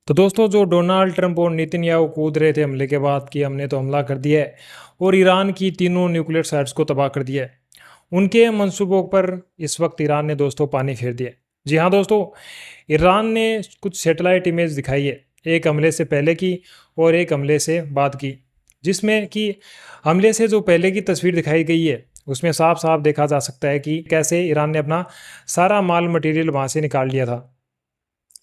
तो दोस्तों जो डोनाल्ड ट्रंप और नेतन्याहू कूद रहे थे हमले के बाद कि हमने तो हमला कर दिया है और ईरान की तीनों न्यूक्लियर साइट्स को तबाह कर दिया है। उनके मंसूबों पर इस वक्त ईरान ने दोस्तों पानी फेर दिया है। जी हाँ दोस्तों, ईरान ने कुछ सैटेलाइट इमेज दिखाई है, एक हमले से पहले की और एक हमले से बाद की, जिसमें कि हमले से जो पहले की तस्वीर दिखाई गई है उसमें साफ साफ देखा जा सकता है कि कैसे ईरान ने अपना सारा माल मटेरियल वहाँ से निकाल लिया था।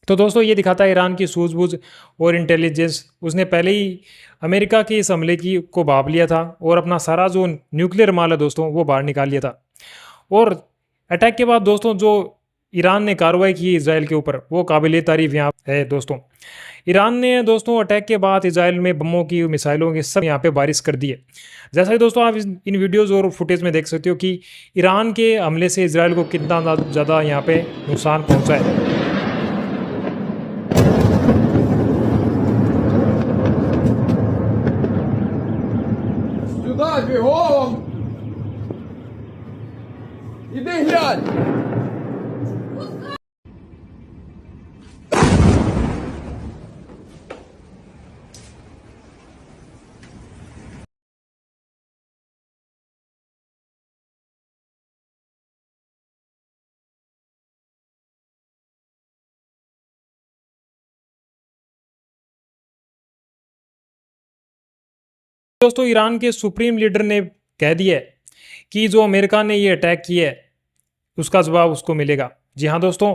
तो दोस्तों ये दिखाता है ईरान की सूझबूझ और इंटेलिजेंस। उसने पहले ही अमेरिका के इस हमले की को भाप लिया था और अपना सारा जो न्यूक्लियर माल है दोस्तों वो बाहर निकाल लिया था। और अटैक के बाद दोस्तों जो ईरान ने कार्रवाई की इसराइल के ऊपर वो काबिल तारीफ यहाँ है दोस्तों। ईरान ने दोस्तों अटैक के बाद इसराइल में बमों की मिसाइलों की सब यहाँ पे बारिश कर दी है। जैसा कि दोस्तों आप इन वीडियोज़ और फुटेज में देख सकते हो कि ईरान के हमले से इसराइल को कितना ज़्यादा यहाँ पे नुकसान पहुँचा है। Сюда, бегом! Иди глянь! दोस्तों ईरान के सुप्रीम लीडर ने कह दिया है कि जो अमेरिका ने ये अटैक किया है उसका जवाब उसको मिलेगा। जी हाँ दोस्तों,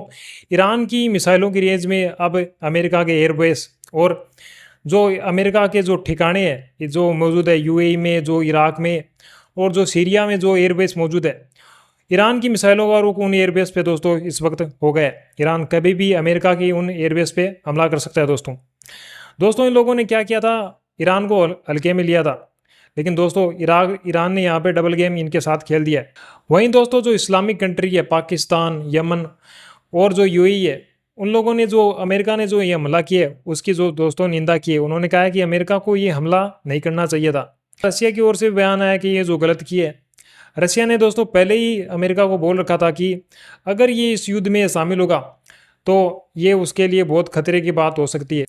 ईरान की मिसाइलों की रेंज में अब अमेरिका के एयरबेस और जो अमेरिका के जो ठिकाने हैं जो मौजूद है यूएई में, जो इराक में और जो सीरिया में जो एयरबेस मौजूद है, ईरान की मिसाइलों का रुख उन एयरबेस पे दोस्तों इस वक्त हो गया है। ईरान कभी भी अमेरिका की उन एयरबेस पे हमला कर सकता है दोस्तों। दोस्तों इन लोगों ने क्या किया था, ईरान को हल्के में लिया था, लेकिन दोस्तों ईरान ने यहाँ पे डबल गेम इनके साथ खेल दिया है। वहीं दोस्तों जो इस्लामिक कंट्री है पाकिस्तान, यमन और जो यूएई है, उन लोगों ने जो अमेरिका ने जो ये हमला किया है उसकी जो दोस्तों निंदा की है। उन्होंने कहा है कि अमेरिका को ये हमला नहीं करना चाहिए था। रसिया की ओर से बयान आया कि ये जो गलत किया है। रसिया ने दोस्तों पहले ही अमेरिका को बोल रखा था कि अगर ये इस युद्ध में शामिल होगा तो ये उसके लिए बहुत खतरे की बात हो सकती है।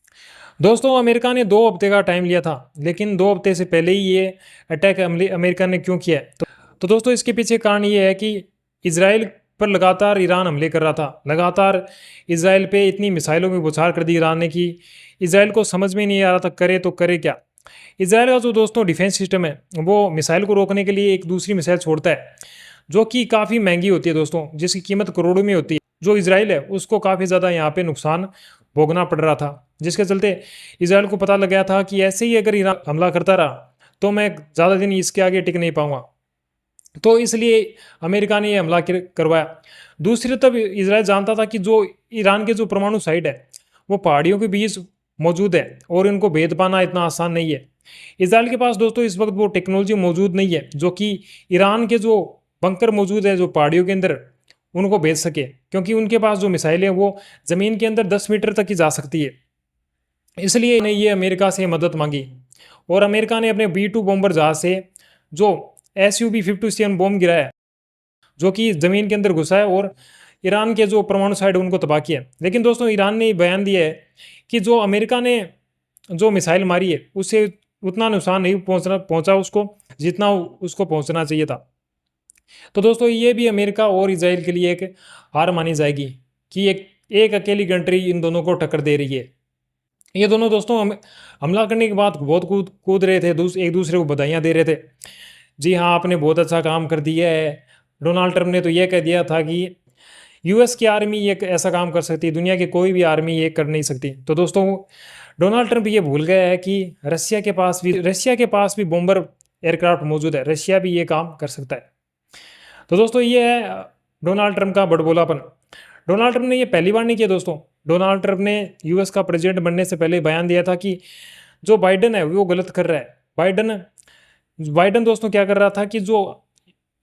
दोस्तों अमेरिका ने 2 हफ्ते का टाइम लिया था, लेकिन 2 हफ्ते से पहले ही ये अटैक अमेरिका ने क्यों किया है? तो दोस्तों इसके पीछे कारण ये है कि इसराइल पर लगातार ईरान हमले कर रहा था। लगातार इसराइल पे इतनी मिसाइलों की बौछार कर दी ईरान ने कि इसराइल को समझ में नहीं आ रहा था करे तो करे क्या। इसराइल का जो दोस्तों डिफेंस सिस्टम है वो मिसाइल को रोकने के लिए एक दूसरी मिसाइल छोड़ता है जो कि काफ़ी महंगी होती है दोस्तों, जिसकी कीमत करोड़ों में होती है। जो इसराइल है उसको काफ़ी ज़्यादा यहाँ पे नुकसान भोगना पड़ रहा था, जिसके चलते इसराइल को पता लग गया था कि ऐसे ही अगर ईरान हमला करता रहा तो मैं ज़्यादा दिन इसके आगे टिक नहीं पाऊंगा। तो इसलिए अमेरिका ने ये हमला करवाया। दूसरी तरफ इसराइल जानता था कि जो ईरान के जो परमाणु साइट है वो पहाड़ियों के बीच मौजूद है और इनको भेद पाना इतना आसान नहीं है। इसराइल के पास दोस्तों इस वक्त वो टेक्नोलॉजी मौजूद नहीं है जो कि ईरान के जो बंकर मौजूद है जो पहाड़ियों के अंदर उनको भेज सके, क्योंकि उनके पास जो मिसाइलें हैं वो ज़मीन के अंदर 10 मीटर तक ही जा सकती है। इसलिए ने ये अमेरिका से मदद मांगी और अमेरिका ने अपने B-2 बॉम्बर जहाज से जो SU-57 बॉम्ब गिराया जो कि ज़मीन के अंदर घुसा है और ईरान के जो परमाणु साइट उनको तबाह किया। लेकिन दोस्तों ईरान ने बयान दिया है कि जो अमेरिका ने जो मिसाइल मारी है उससे उतना नुकसान नहीं पहुंचा उसको जितना उसको पहुंचना चाहिए था। तो दोस्तों ये भी अमेरिका और इसराइल के लिए एक हार मानी जाएगी कि एक अकेली कंट्री इन दोनों को टक्कर दे रही है। ये दोनों दोस्तों हमला करने के बाद बहुत कूद रहे थे, एक दूसरे को बधाइयाँ दे रहे थे। जी हाँ, आपने बहुत अच्छा काम कर दिया है। डोनाल्ड ट्रंप ने तो ये कह दिया था कि यूएस की आर्मी ये ऐसा काम कर सकती है, दुनिया की कोई भी आर्मी ये कर नहीं सकती। तो दोस्तों डोनाल्ड ट्रंप ये भूल गया है कि रशिया के पास भी बॉम्बर एयरक्राफ्ट मौजूद है। रशिया भी ये काम कर सकता है। तो दोस्तों ये है डोनाल्ड ट्रंप का बड़बोलापन। डोनाल्ड ट्रंप ने ये पहली बार नहीं किया दोस्तों। डोनाल्ड ट्रंप ने यूएस का प्रेसिडेंट बनने से पहले बयान दिया था कि जो बाइडन है वो गलत कर रहा है। बाइडन दोस्तों क्या कर रहा था कि जो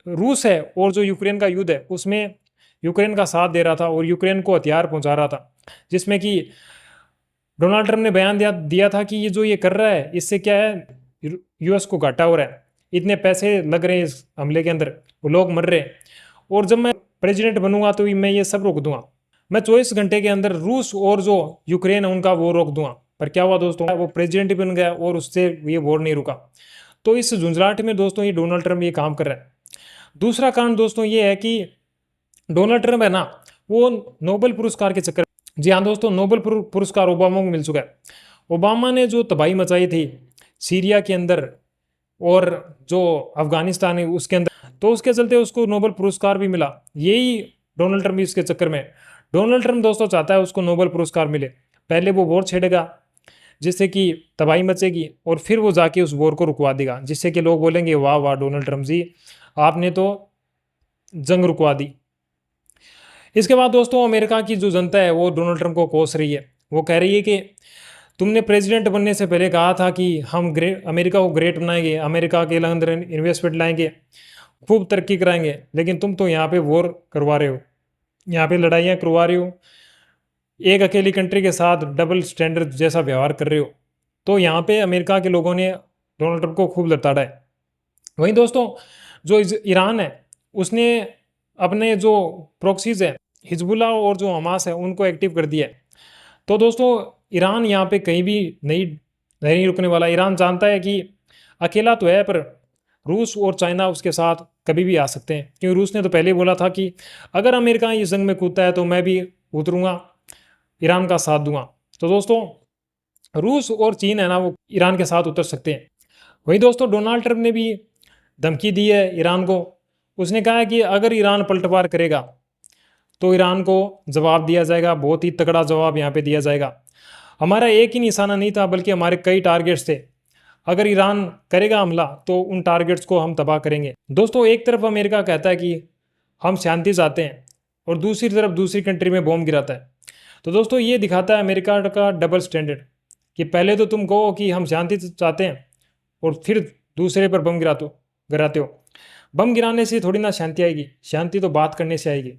रूस है और जो यूक्रेन का युद्ध है उसमें यूक्रेन का साथ दे रहा था और यूक्रेन को हथियार पहुंचा रहा था, जिसमें कि डोनाल्ड ट्रंप ने बयान दिया था कि ये जो ये कर रहा है इससे क्या है यूएस को घाटा हो रहा है, इतने पैसे लग रहे हैं इस हमले के अंदर, वो लोग मर रहे हैं और जब मैं प्रेसिडेंट बनूंगा तो मैं ये सब रोक दूंगा। मैं 24 घंटे के अंदर रूस और जो यूक्रेन है उनका वो रोक दूंगा। पर क्या हुआ दोस्तों, वो प्रेसिडेंट बन गया और उससे ये वॉर नहीं रुका। तो इस झुंझलाहट में दोस्तों ये डोनाल्ड ट्रंप ये काम कर रहा है। दूसरा कारण दोस्तों ये है कि डोनाल्ड ट्रंप है ना, वो नोबेल पुरस्कार के चक्कर, जी हाँ दोस्तों, नोबेल पुरस्कार ओबामा को मिल चुका है। ओबामा ने जो तबाही मचाई थी सीरिया के अंदर और जो अफगानिस्तान है उसके अंदर, तो उसके चलते उसको नोबेल पुरस्कार भी मिला। यही डोनाल्ड ट्रंप इसके चक्कर में, डोनाल्ड ट्रंप दोस्तों चाहता है उसको नोबेल पुरस्कार मिले। पहले वो वॉर छेड़ेगा जिससे कि तबाही मचेगी और फिर वो जाके उस वॉर को रुकवा देगा, जिससे कि लोग बोलेंगे वाह वाह डोनाल्ड ट्रंप जी, आपने तो जंग रुकवा दी। इसके बाद दोस्तों अमेरिका की जो जनता है वो डोनाल्ड ट्रंप को कोस रही है। वो कह रही है कि तुमने प्रेसिडेंट बनने से पहले कहा था कि हम अमेरिका को ग्रेट बनाएंगे, अमेरिका के अंदर इन्वेस्टमेंट लाएंगे, खूब तरक्की कराएंगे, लेकिन तुम तो यहाँ पे वॉर करवा रहे हो, यहाँ पे लड़ाइयाँ करवा रहे हो, एक अकेली कंट्री के साथ डबल स्टैंडर्ड जैसा व्यवहार कर रहे हो। तो यहाँ पे अमेरिका के लोगों ने डोनाल्ड ट्रंप को खूब लताड़ा है। वहीं दोस्तों जो ईरान है उसने अपने जो प्रॉक्सीज है हिजबुल्लाह और जो हमास है उनको एक्टिव कर दिया है। तो दोस्तों ईरान यहाँ पे कहीं भी नहीं रुकने वाला। ईरान जानता है कि अकेला तो है पर रूस और चाइना उसके साथ कभी भी आ सकते हैं, क्योंकि रूस ने तो पहले ही बोला था कि अगर अमेरिका इस जंग में कूदता है तो मैं भी उतरूंगा, ईरान का साथ दूंगा। तो दोस्तों रूस और चीन है ना वो ईरान के साथ उतर सकते हैं। वहीं दोस्तों डोनाल्ड ट्रंप ने भी धमकी दी है ईरान को। उसने कहा है कि अगर ईरान पलटवार करेगा तो ईरान को जवाब दिया जाएगा, बहुत ही तगड़ा जवाब यहाँ पे दिया जाएगा। हमारा एक ही निशाना नहीं था बल्कि हमारे कई टारगेट्स थे। अगर ईरान करेगा हमला तो उन टारगेट्स को हम तबाह करेंगे। दोस्तों एक तरफ अमेरिका कहता है कि हम शांति चाहते हैं और दूसरी तरफ दूसरी कंट्री में बॉम्ब गिराता है। तो दोस्तों ये दिखाता है अमेरिका का डबल स्टैंडर्ड कि पहले तो तुम कहो कि हम शांति चाहते हैं और फिर दूसरे पर बम गिराते हो। बम गिराने से थोड़ी ना शांति आएगी, शांति तो बात करने से आएगी।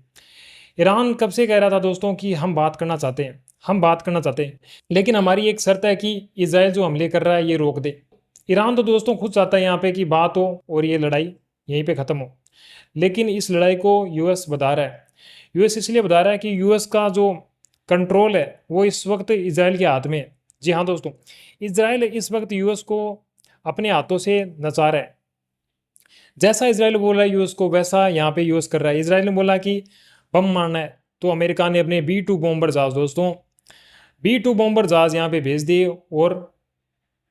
ईरान कब से कह रहा था दोस्तों कि हम बात करना चाहते हैं, हम बात करना चाहते हैं, लेकिन हमारी एक शर्त है कि इजराइल जो हमले कर रहा है ये रोक दे। ईरान तो दोस्तों खुद चाहता है यहाँ पे कि बात हो और ये लड़ाई यहीं पे ख़त्म हो, लेकिन इस लड़ाई को यूएस बता रहा है। यूएस इसलिए बता रहा है कि यूएस का जो कंट्रोल है वो इस वक्त इजराइल के हाथ में है। जी हाँ दोस्तों, इजराइल इस वक्त यूएस को अपने हाथों से नचा रहा है। जैसा इजराइल बोल रहा है यूएस को वैसा यहाँ पे यूएस कर रहा है। इजराइल ने बोला कि बम मारना है तो अमेरिका ने अपने B-2 बॉम्बर जहाज, दोस्तों B-2 बॉम्बर जहाज यहाँ पे भेज दिए और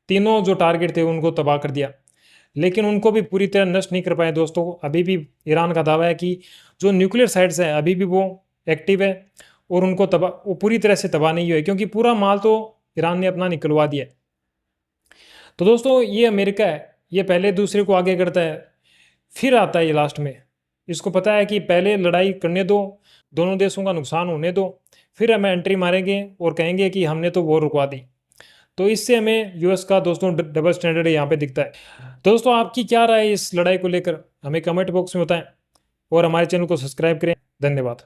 तीनों जो टारगेट थे उनको तबाह कर दिया, लेकिन उनको भी पूरी तरह नष्ट नहीं कर पाए। दोस्तों अभी भी ईरान का दावा है कि जो न्यूक्लियर साइट्स हैं अभी भी वो एक्टिव है और उनको वो पूरी तरह से तबाह नहीं हुए, क्योंकि पूरा माल तो ईरान ने अपना निकलवा दिया। तो दोस्तों ये अमेरिका है, ये पहले दूसरे को आगे करता है फिर आता है ये लास्ट में। इसको पता है कि पहले लड़ाई करने दो, दोनों देशों का नुकसान होने दो, फिर हमें एंट्री मारेंगे और कहेंगे कि हमने तो वॉर रुकवा दी। तो इससे हमें यूएस का दोस्तों डबल स्टैंडर्ड यहाँ पे दिखता है। दोस्तों आपकी क्या राय है इस लड़ाई को लेकर, हमें कमेंट बॉक्स में बताएं और हमारे चैनल को सब्सक्राइब करें। धन्यवाद।